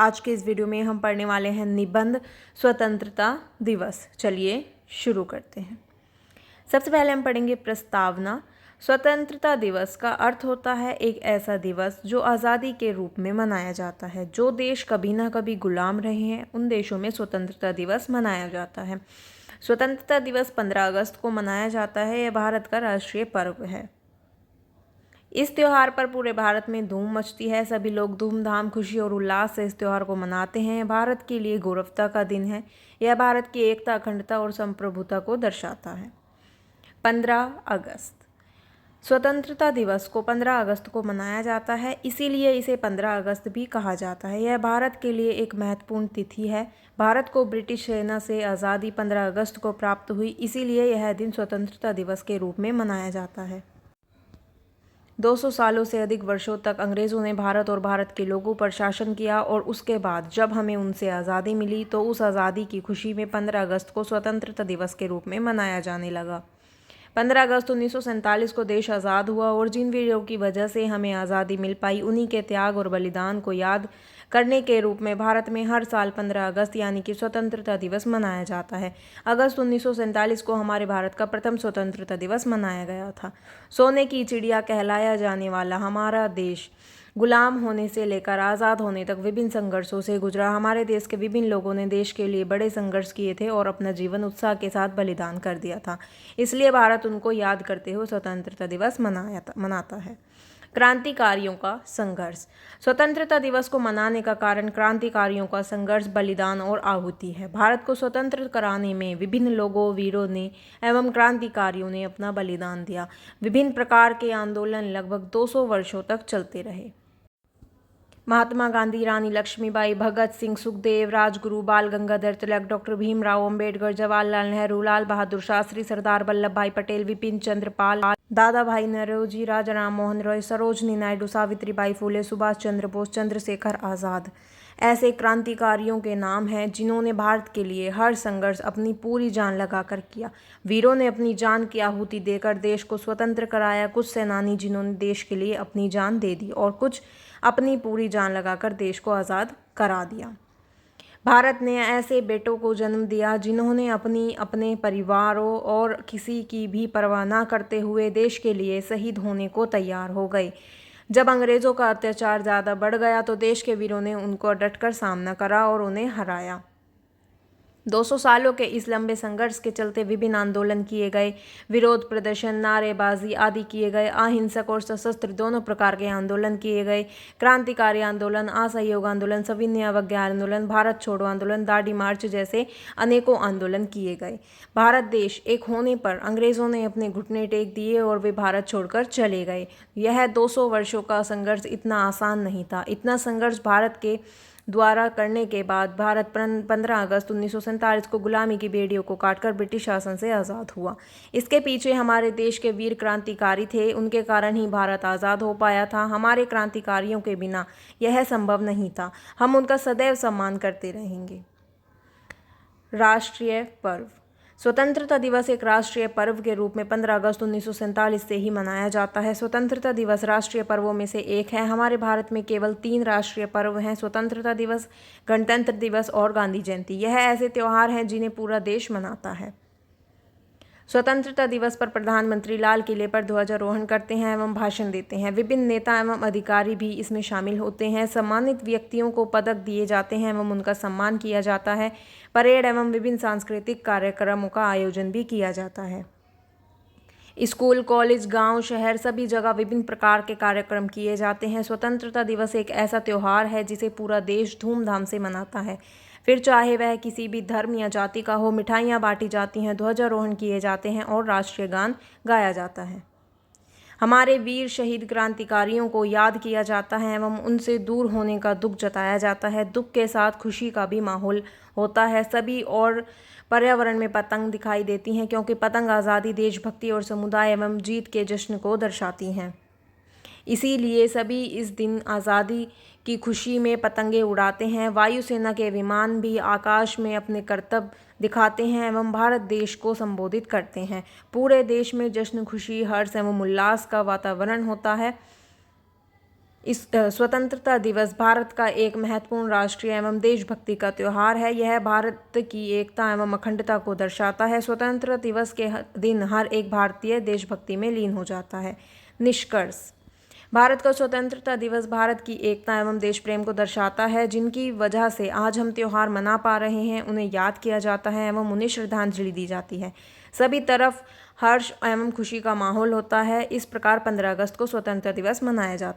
आज के इस वीडियो में हम पढ़ने वाले हैं निबंध स्वतंत्रता दिवस। चलिए शुरू करते हैं। सबसे पहले हम पढ़ेंगे प्रस्तावना। स्वतंत्रता दिवस का अर्थ होता है एक ऐसा दिवस जो आज़ादी के रूप में मनाया जाता है। जो देश कभी ना कभी गुलाम रहे हैं उन देशों में स्वतंत्रता दिवस मनाया जाता है। स्वतंत्रता दिवस 15 अगस्त को मनाया जाता है। यह भारत का राष्ट्रीय पर्व है। इस त्यौहार पर पूरे भारत में धूम मचती है। सभी लोग धूमधाम, खुशी और उल्लास से इस त्यौहार को मनाते हैं। भारत के लिए गौरवता का दिन है। यह भारत की एकता, अखंडता और संप्रभुता को दर्शाता है। 15 अगस्त। स्वतंत्रता दिवस को 15 अगस्त को मनाया जाता है, इसीलिए इसे 15 अगस्त भी कहा जाता है। यह भारत के लिए एक महत्वपूर्ण तिथि है। भारत को ब्रिटिश सेना से आज़ादी 15 अगस्त को प्राप्त हुई, इसीलिए यह दिन स्वतंत्रता दिवस के रूप में मनाया जाता है। 200 सालों से अधिक वर्षों तक अंग्रेज़ों ने भारत और भारत के लोगों पर शासन किया और उसके बाद जब हमें उनसे आज़ादी मिली तो उस आज़ादी की खुशी में 15 अगस्त को स्वतंत्रता दिवस के रूप में मनाया जाने लगा। 15 अगस्त 1947 को देश आज़ाद हुआ और जिन वीरों की वजह से हमें आज़ादी मिल पाई उन्हीं के त्याग और बलिदान को याद करने के रूप में भारत में हर साल 15 अगस्त यानी कि स्वतंत्रता दिवस मनाया जाता है। अगस्त 1947 को हमारे भारत का प्रथम स्वतंत्रता दिवस मनाया गया था। सोने की चिड़िया कहलाया जाने वाला हमारा देश गुलाम होने से लेकर आज़ाद होने तक विभिन्न संघर्षों से गुजरा। हमारे देश के विभिन्न लोगों ने देश के लिए बड़े संघर्ष किए थे और अपना जीवन उत्साह के साथ बलिदान कर दिया था। इसलिए भारत उनको याद करते हुए स्वतंत्रता दिवस मनाता है। क्रांतिकारियों का संघर्ष। स्वतंत्रता दिवस को मनाने का कारण क्रांतिकारियों का संघर्ष, बलिदान और आहुति है। भारत को स्वतंत्र कराने में विभिन्न लोगों, वीरों ने एवं क्रांतिकारियों ने अपना बलिदान दिया। विभिन्न प्रकार के आंदोलन लगभग 200 वर्षों तक चलते रहे। महात्मा गांधी, रानी लक्ष्मीबाई, भगत सिंह, सुखदेव, राजगुरु, बाल गंगाधर तिलक, डॉक्टर भीमराव अंबेडकर, जवाहरलाल नेहरू, लाल बहादुर शास्त्री, सरदार वल्लभ भाई पटेल, विपिन चंद्र पाल, दादा भाई नौरोजी, राजा राम मोहन रॉय, सरोजनी नायडू, सावित्रीबाई फुले, सुभाष चंद्र बोस, चंद्रशेखर आज़ाद ऐसे क्रांतिकारियों के नाम हैं जिन्होंने भारत के लिए हर संघर्ष अपनी पूरी जान लगाकर किया। वीरों ने अपनी जान की आहुति देकर देश को स्वतंत्र कराया। कुछ सेनानी जिन्होंने देश के लिए अपनी जान दे दी और कुछ अपनी पूरी जान लगाकर देश को आज़ाद करा दिया। भारत ने ऐसे बेटों को जन्म दिया जिन्होंने अपने परिवारों और किसी की भी परवाह न करते हुए देश के लिए शहीद होने को तैयार हो गए। जब अंग्रेज़ों का अत्याचार ज़्यादा बढ़ गया तो देश के वीरों ने उनको डटकर सामना करा और उन्हें हराया। 200 सालों के इस लंबे संघर्ष के चलते विभिन्न आंदोलन किए गए, विरोध प्रदर्शन, नारेबाजी आदि किए गए। अहिंसक और सशस्त्र दोनों प्रकार के आंदोलन किए गए। क्रांतिकारी आंदोलन, असहयोग आंदोलन, सविनय अवज्ञा आंदोलन, भारत छोड़ो आंदोलन, दांडी मार्च जैसे अनेकों आंदोलन किए गए। भारत देश एक होने पर अंग्रेज़ों ने अपने घुटने टेक दिए और वे भारत छोड़कर चले गए। यह 200 वर्षों का संघर्ष इतना आसान नहीं था। इतना संघर्ष भारत के द्वारा करने के बाद भारत 15 अगस्त 1947 को गुलामी की बेड़ियों को काटकर ब्रिटिश शासन से आज़ाद हुआ। इसके पीछे हमारे देश के वीर क्रांतिकारी थे, उनके कारण ही भारत आज़ाद हो पाया था। हमारे क्रांतिकारियों के बिना यह संभव नहीं था। हम उनका सदैव सम्मान करते रहेंगे। राष्ट्रीय पर्व। स्वतंत्रता दिवस एक राष्ट्रीय पर्व के रूप में 15 अगस्त 1947 से ही मनाया जाता है। स्वतंत्रता दिवस राष्ट्रीय पर्वों में से एक है। हमारे भारत में केवल 3 राष्ट्रीय पर्व हैं: स्वतंत्रता दिवस, गणतंत्र दिवस और गांधी जयंती। यह ऐसे त्यौहार हैं जिन्हें पूरा देश मनाता है। स्वतंत्रता दिवस पर प्रधानमंत्री लाल किले पर ध्वजारोहण करते हैं एवं भाषण देते हैं। विभिन्न नेता एवं अधिकारी भी इसमें शामिल होते हैं। सम्मानित व्यक्तियों को पदक दिए जाते हैं एवं उनका सम्मान किया जाता है। परेड एवं विभिन्न सांस्कृतिक कार्यक्रमों का आयोजन भी किया जाता है। स्कूल, कॉलेज, गांव, शहर सभी जगह विभिन्न प्रकार के कार्यक्रम किए जाते हैं। स्वतंत्रता दिवस एक ऐसा त्यौहार है जिसे पूरा देश धूमधाम से मनाता है। फिर चाहे वह किसी भी धर्म या जाति का हो, मिठाइयाँ बांटी जाती हैं, ध्वजारोहण किए जाते हैं और राष्ट्रीय गान गाया जाता है। हमारे वीर शहीद क्रांतिकारियों को याद किया जाता है एवं उनसे दूर होने का दुख जताया जाता है। दुख के साथ खुशी का भी माहौल होता है। सभी और पर्यावरण में पतंग दिखाई देती हैं क्योंकि पतंग आज़ादी, देशभक्ति और समुदाय एवं जीत के जश्न को दर्शाती हैं। इसीलिए सभी इस दिन आज़ादी की खुशी में पतंगे उड़ाते हैं। वायुसेना के विमान भी आकाश में अपने करतब दिखाते हैं एवं भारत देश को संबोधित करते हैं। पूरे देश में जश्न, खुशी, हर्ष एवं उल्लास का वातावरण होता है। इस स्वतंत्रता दिवस भारत का एक महत्वपूर्ण राष्ट्रीय एवं देशभक्ति का त्यौहार है। यह भारत की एकता एवं अखंडता को दर्शाता है। स्वतंत्रता दिवस के दिन हर एक भारतीय देशभक्ति में लीन हो जाता है। निष्कर्ष, भारत का स्वतंत्रता दिवस भारत की एकता एवं देश प्रेम को दर्शाता है। जिनकी वजह से आज हम त्यौहार मना पा रहे हैं, उन्हें याद किया जाता है एवं उन्हें श्रद्धांजलि दी जाती है। सभी तरफ हर्ष एवं खुशी का माहौल होता है। इस प्रकार 15 अगस्त को स्वतंत्रता दिवस मनाया जाता है।